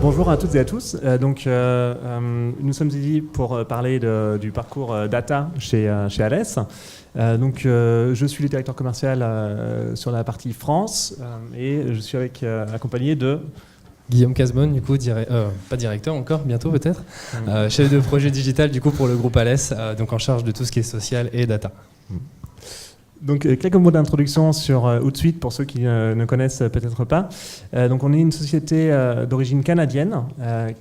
Bonjour à toutes et à tous. Nous sommes ici pour parler du parcours data chez Alès. Je suis le directeur commercial sur la partie France et je suis accompagné de Guillaume Casbonne, du coup, pas directeur encore, bientôt peut-être, chef de projet digital du coup pour le groupe Alès, donc en charge de tout ce qui est social et data. Donc, quelques mots d'introduction sur Hootsuite pour ceux qui ne connaissent peut-être pas. On est une société d'origine canadienne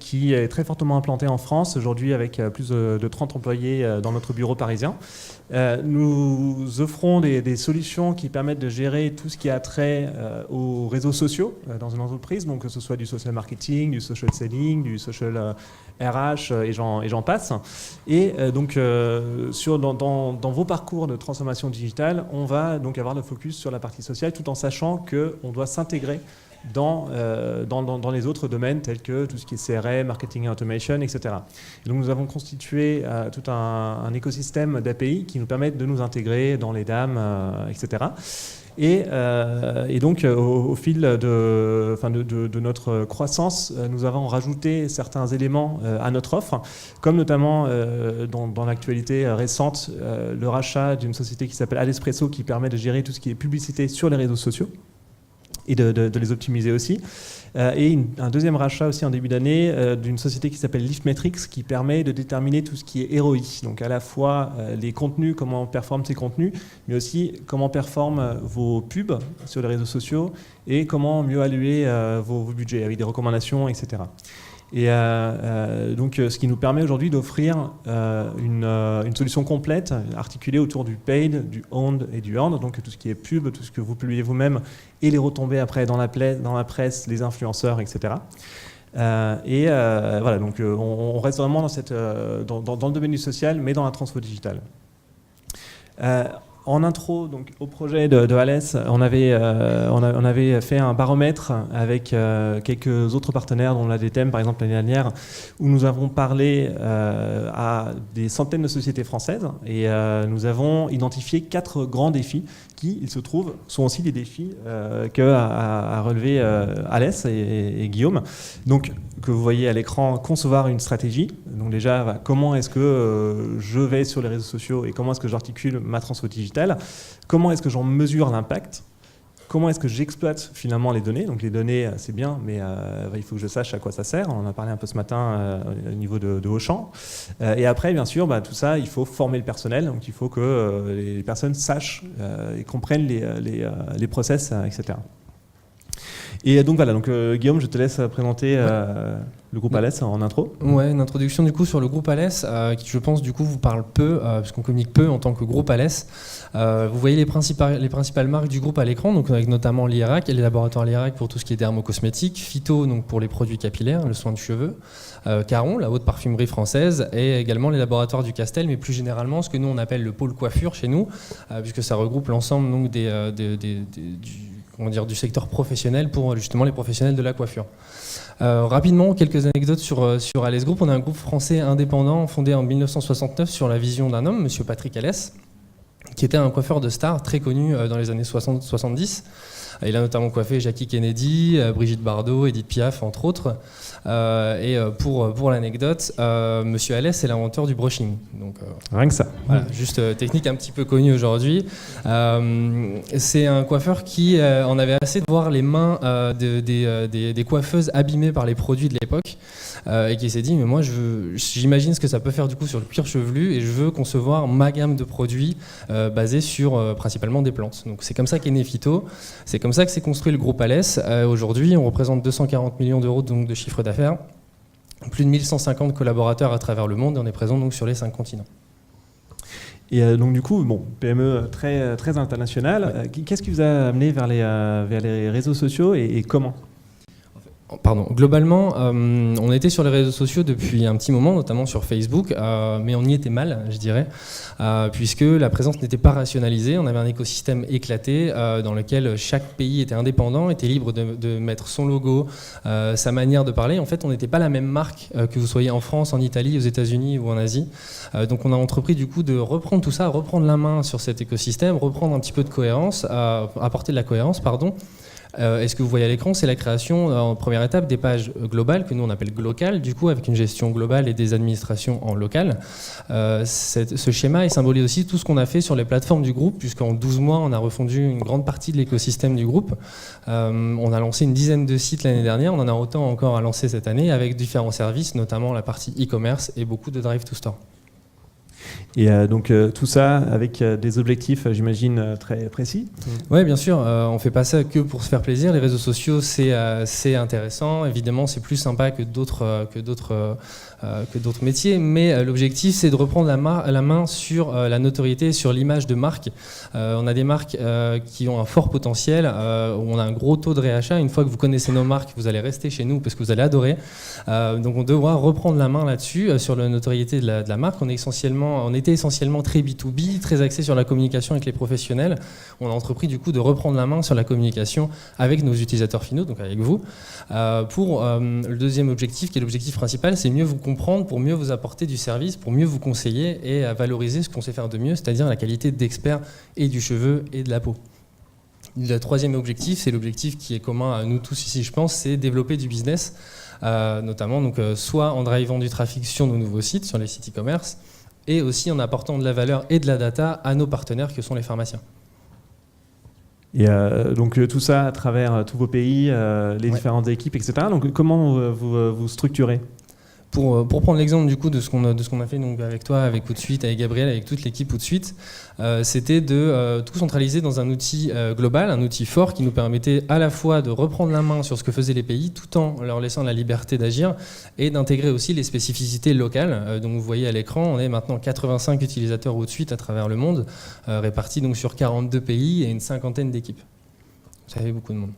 qui est très fortement implantée en France aujourd'hui avec plus de 30 employés dans notre bureau parisien. Nous offrons des solutions qui permettent de gérer tout ce qui a trait aux réseaux sociaux dans une entreprise, donc que ce soit du social marketing, du social selling, du social RH et j'en passe. Et dans vos parcours de transformation digitale, on va donc avoir le focus sur la partie sociale tout en sachant qu'on doit s'intégrer dans les autres domaines tels que tout ce qui est CRM, marketing et automation, etc. Et donc nous avons constitué tout un écosystème d'API qui nous permettent de nous intégrer dans les DAM, etc. Et donc, au fil de notre croissance, nous avons rajouté certains éléments à notre offre, comme notamment dans l'actualité récente, le rachat d'une société qui s'appelle Alespresso, qui permet de gérer tout ce qui est publicité sur les réseaux sociaux et de les optimiser aussi. Un deuxième rachat aussi en début d'année d'une société qui s'appelle Liftmetrics qui permet de déterminer tout ce qui est ROI, donc à la fois les contenus, comment performent ces contenus, mais aussi comment performent vos pubs sur les réseaux sociaux et comment mieux allouer vos budgets avec des recommandations, etc. Ce qui nous permet aujourd'hui d'offrir une solution complète articulée autour du paid, du owned et du earned, donc tout ce qui est pub, tout ce que vous publiez vous-même et les retombées après dans la presse, les influenceurs, etc. On reste vraiment dans le domaine du social, mais dans la transfo digitale. En intro, donc, au projet de Alès, on avait fait un baromètre avec quelques autres partenaires, dont l'ADTM par exemple l'année dernière, où nous avons parlé à des centaines de sociétés françaises et nous avons identifié 4 grands défis qui, il se trouve, sont aussi des défis qu'a relevé Alès et Guillaume. Donc, que vous voyez à l'écran, concevoir une stratégie. Donc déjà, comment est-ce que je vais sur les réseaux sociaux et comment est-ce que j'articule ma transfo digitale? Comment est-ce que j'en mesure l'impact? Comment est-ce que j'exploite finalement les données? Donc les données, c'est bien, mais il faut que je sache à quoi ça sert. On en a parlé un peu ce matin au niveau de Auchan. Et après, bien sûr, tout ça, il faut former le personnel. Donc il faut que les personnes sachent et comprennent les process, etc. Et donc voilà, Guillaume, je te laisse présenter le groupe Alès en intro. Ouais, une introduction du coup sur le groupe Alès qui je pense du coup vous parle peu puisqu'on communique peu en tant que groupe Alès. Vous voyez les principales marques du groupe à l'écran, donc avec notamment l'IRAC et les laboratoires l'IRAC pour tout ce qui est dermocosmétique, Phyto donc pour les produits capillaires, le soin de cheveux, Caron, la haute parfumerie française, et également les laboratoires du Castel, mais plus généralement ce que nous on appelle le pôle coiffure chez nous, puisque ça regroupe l'ensemble donc du secteur professionnel pour justement les professionnels de la coiffure. Rapidement, quelques anecdotes sur Alès Group. On est un groupe français indépendant fondé en 1969 sur la vision d'un homme, monsieur Patrick Alès, qui était un coiffeur de star très connu dans les années 60-70. Il a notamment coiffé Jackie Kennedy, Brigitte Bardot, Edith Piaf, entre autres. Pour l'anecdote, monsieur Alès est l'inventeur du brushing. Donc, rien que ça. Voilà, juste technique un petit peu connue aujourd'hui. C'est un coiffeur qui en avait assez de voir les mains des coiffeuses abîmées par les produits de l'époque et qui s'est dit mais moi j'imagine ce que ça peut faire du coup sur le cuir chevelu et je veux concevoir ma gamme de produits basés sur principalement des plantes. Donc c'est comme ça qu'est né Phyto, c'est comme ça que s'est construit le groupe Alès. Aujourd'hui on représente 240 millions d'euros donc, de chiffre d'affaires, plus de 1150 collaborateurs à travers le monde et on est présent donc sur les 5 continents. Et donc du coup, PME très, très internationale, ouais. Qu'est-ce qui vous a amené vers les réseaux sociaux et comment ? Globalement, on était sur les réseaux sociaux depuis un petit moment, notamment sur Facebook, mais on y était mal, je dirais, puisque la présence n'était pas rationalisée. On avait un écosystème éclaté dans lequel chaque pays était indépendant, était libre de mettre son logo, sa manière de parler. En fait, on n'était pas la même marque que vous soyez en France, en Italie, aux États-Unis ou en Asie. Donc on a entrepris du coup de reprendre tout ça, reprendre la main sur cet écosystème, reprendre un petit peu de cohérence, apporter de la cohérence, Et ce que vous voyez à l'écran, c'est la création en première étape des pages globales que nous on appelle glocales, du coup avec une gestion globale et des administrations en local. Ce schéma il symbolise aussi tout ce qu'on a fait sur les plateformes du groupe, puisqu'en 12 mois on a refondu une grande partie de l'écosystème du groupe. On a lancé une dizaine de sites l'année dernière, on en a autant encore à lancer cette année avec différents services, notamment la partie e-commerce et beaucoup de drive to store. Et donc tout ça avec des objectifs, j'imagine, très précis. Oui, bien sûr. On ne fait pas ça que pour se faire plaisir. Les réseaux sociaux, c'est intéressant. Évidemment, c'est plus sympa que d'autres métiers. Mais l'objectif, c'est de reprendre la main sur la notoriété, sur l'image de marque. On a des marques qui ont un fort potentiel, où on a un gros taux de réachat. Une fois que vous connaissez nos marques, vous allez rester chez nous parce que vous allez adorer. Donc on devra reprendre la main là-dessus, sur la notoriété de la marque. On était essentiellement très B2B, très axé sur la communication avec les professionnels. On a entrepris du coup de reprendre la main sur la communication avec nos utilisateurs finaux, donc avec vous. Pour le deuxième objectif, qui est l'objectif principal, c'est mieux vous comprendre pour mieux vous apporter du service, pour mieux vous conseiller et à valoriser ce qu'on sait faire de mieux, c'est-à-dire la qualité d'expert et du cheveu et de la peau. Le troisième objectif, c'est l'objectif qui est commun à nous tous ici, je pense, c'est développer du business, notamment donc, soit en drivant du trafic sur nos nouveaux sites, sur les sites e-commerce, et aussi en apportant de la valeur et de la data à nos partenaires que sont les pharmaciens. Et donc tout ça à travers tous vos pays, les différentes équipes, etc. Donc comment vous structurez ? Pour prendre l'exemple du coup de ce qu'on a fait donc avec toi, avec Outsuite, avec Gabriel, avec toute l'équipe Outsuite, c'était de tout centraliser dans un outil global, un outil fort qui nous permettait à la fois de reprendre la main sur ce que faisaient les pays tout en leur laissant la liberté d'agir et d'intégrer aussi les spécificités locales. Donc vous voyez à l'écran, on est maintenant 85 utilisateurs Outsuite à travers le monde, répartis donc sur 42 pays et une cinquantaine d'équipes. Ça fait beaucoup de monde.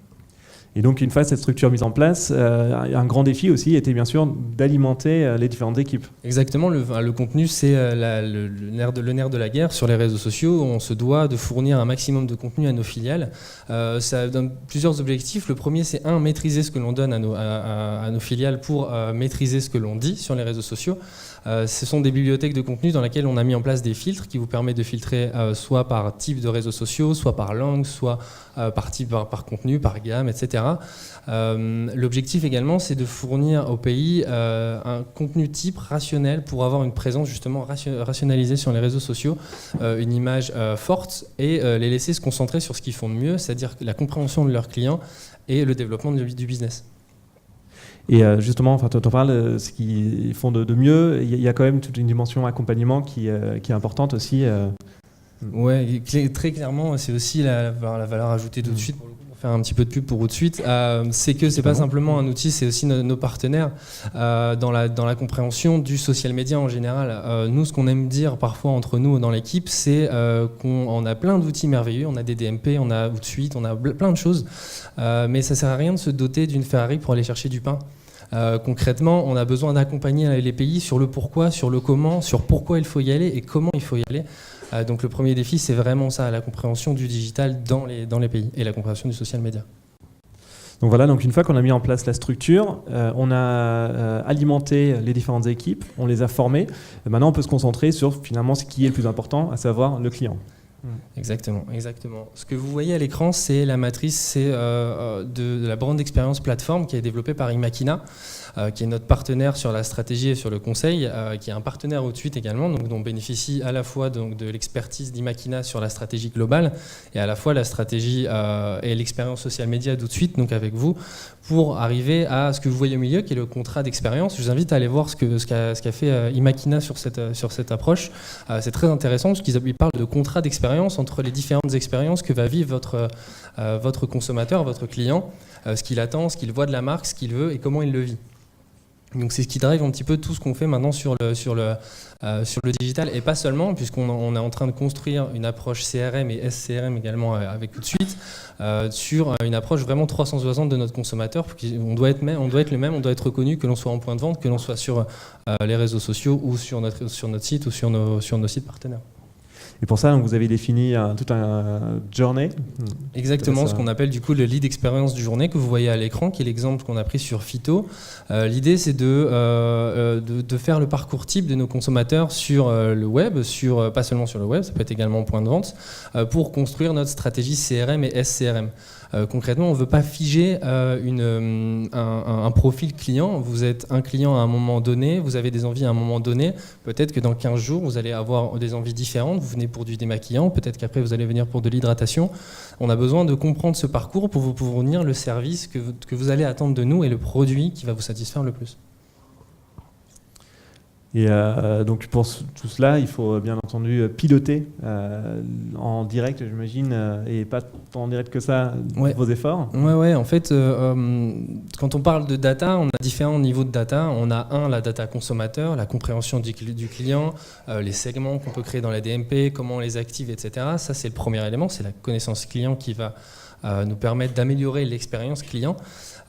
Et donc, une fois cette structure mise en place, un grand défi aussi était bien sûr d'alimenter les différentes équipes. Exactement, le contenu, c'est le nerf de la guerre sur les réseaux sociaux. On se doit de fournir un maximum de contenu à nos filiales. Ça donne plusieurs objectifs. Le premier, c'est maîtriser ce que l'on donne à nos filiales pour maîtriser ce que l'on dit sur les réseaux sociaux. Ce sont des bibliothèques de contenu dans lesquelles on a mis en place des filtres qui vous permettent de filtrer soit par type de réseaux sociaux, soit par langue, soit par contenu, par gamme, etc. L'objectif également, c'est de fournir au pays un contenu type rationnel pour avoir une présence justement rationalisée sur les réseaux sociaux, une image forte et les laisser se concentrer sur ce qu'ils font de mieux, c'est-à-dire la compréhension de leurs clients et le développement du business. Et justement, tu en parles, ce qu'ils font de mieux, il y a quand même toute une dimension accompagnement qui est importante aussi. Oui, très clairement, c'est aussi la valeur ajoutée tout de suite, pour faire un petit peu de pub pour Outsuite, c'est que c'est pas simplement un outil, c'est aussi nos partenaires dans la compréhension du social media en général. Nous, ce qu'on aime dire parfois entre nous dans l'équipe, c'est qu'on a plein d'outils merveilleux, on a des DMP, on a Outsuite, on a plein de choses, mais ça sert à rien de se doter d'une Ferrari pour aller chercher du pain. Concrètement, on a besoin d'accompagner les pays sur le pourquoi, sur le comment, sur pourquoi il faut y aller et comment il faut y aller. Donc le premier défi, c'est vraiment ça, la compréhension du digital dans les pays et la compréhension du social media. Donc voilà, donc une fois qu'on a mis en place la structure, on a alimenté les différentes équipes, on les a formées. Maintenant, on peut se concentrer sur finalement ce qui est le plus important, à savoir le client. Exactement. Ce que vous voyez à l'écran, c'est la matrice de la brand experience plateforme qui est développée par Imakina, qui est notre partenaire sur la stratégie et sur le conseil, qui est un partenaire Outsuite également, donc dont bénéficie à la fois donc, de l'expertise d'Imakina sur la stratégie globale et à la fois la stratégie et l'expérience social media d'Outsuite, donc avec vous, pour arriver à ce que vous voyez au milieu, qui est le contrat d'expérience. Je vous invite à aller voir ce qu'a fait Imakina sur cette approche. C'est très intéressant parce qu'ils parlent de contrat d'expérience entre les différentes expériences que va vivre votre consommateur, votre client, ce qu'il attend, ce qu'il voit de la marque, ce qu'il veut et comment il le vit. Donc c'est ce qui drive un petit peu tout ce qu'on fait maintenant sur le digital et pas seulement, puisqu'on est en train de construire une approche CRM et SCRM également avec tout de suite sur une approche vraiment 360 de notre consommateur. On doit être le même, on doit être reconnu, que l'on soit en point de vente, que l'on soit sur les réseaux sociaux ou sur notre site ou sur nos sites partenaires. Et pour ça, donc, vous avez défini tout un journée. Exactement, ce qu'on appelle du coup le lead expérience du journée que vous voyez à l'écran, qui est l'exemple qu'on a pris sur Phyto. L'idée, c'est de faire le parcours type de nos consommateurs sur le web, pas seulement sur le web, ça peut être également en point de vente, pour construire notre stratégie CRM et SCRM. Concrètement, on ne veut pas figer un profil client. Vous êtes un client à un moment donné, vous avez des envies à un moment donné. Peut-être que dans 15 jours, vous allez avoir des envies différentes. Vous venez pour du démaquillant, peut-être qu'après, vous allez venir pour de l'hydratation. On a besoin de comprendre ce parcours pour vous fournir le service que vous allez attendre de nous et le produit qui va vous satisfaire le plus. Et donc pour tout cela, il faut bien entendu piloter en direct, j'imagine, et pas tant en direct que ça, vos efforts. Ouais. En fait, quand on parle de data, on a différents niveaux de data. On a la data consommateur, la compréhension du client, les segments qu'on peut créer dans la DMP, comment on les active, etc. Ça, c'est le premier élément, c'est la connaissance client qui va nous permettre d'améliorer l'expérience client.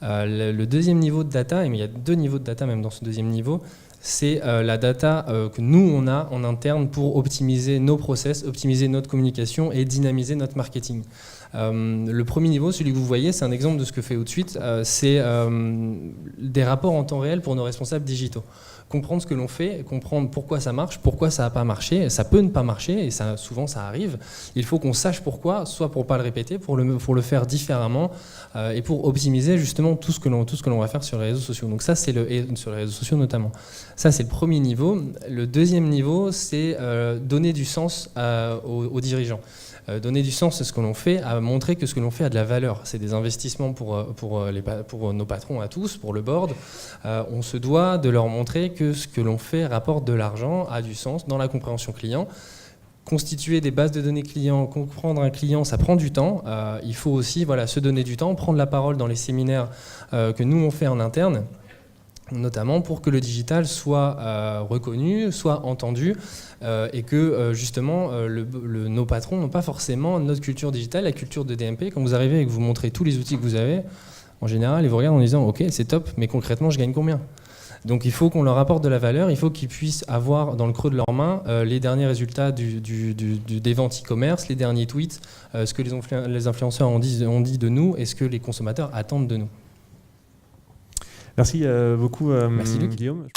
Le deuxième niveau de data, et il y a 2 niveaux de data même dans ce deuxième niveau, c'est la data que nous, on a en interne pour optimiser nos process, optimiser notre communication et dynamiser notre marketing. Le premier niveau, celui que vous voyez, c'est un exemple de ce que fait Outsuite. C'est des rapports en temps réel pour nos responsables digitaux. Comprendre ce que l'on fait, comprendre pourquoi ça marche, pourquoi ça n'a pas marché. Ça peut ne pas marcher, et souvent ça arrive. Il faut qu'on sache pourquoi, soit pour ne pas le répéter, pour le faire différemment, et pour optimiser justement tout ce que l'on va faire sur les réseaux sociaux. Donc ça, et sur les réseaux sociaux notamment. Ça, c'est le premier niveau. Le deuxième niveau, c'est donner du sens aux dirigeants. Donner du sens à ce que l'on fait, à montrer que ce que l'on fait a de la valeur. C'est des investissements pour nos patrons à tous, pour le board. On se doit de leur montrer que ce que l'on fait rapporte de l'argent, a du sens dans la compréhension client. Constituer des bases de données clients, comprendre un client, ça prend du temps. Il faut aussi se donner du temps, prendre la parole dans les séminaires que nous on fait en interne, notamment pour que le digital soit reconnu, soit entendu, et que justement nos patrons n'ont pas forcément notre culture digitale, la culture de DMP. Quand vous arrivez et que vous montrez tous les outils que vous avez, en général, ils vous regardent en disant « Ok, c'est top, mais concrètement, je gagne combien ?» Donc il faut qu'on leur apporte de la valeur, il faut qu'ils puissent avoir dans le creux de leurs mains les derniers résultats des ventes e-commerce, les derniers tweets, ce que les influenceurs ont dit de nous et ce que les consommateurs attendent de nous. Merci beaucoup, Merci, Luc. Guillaume.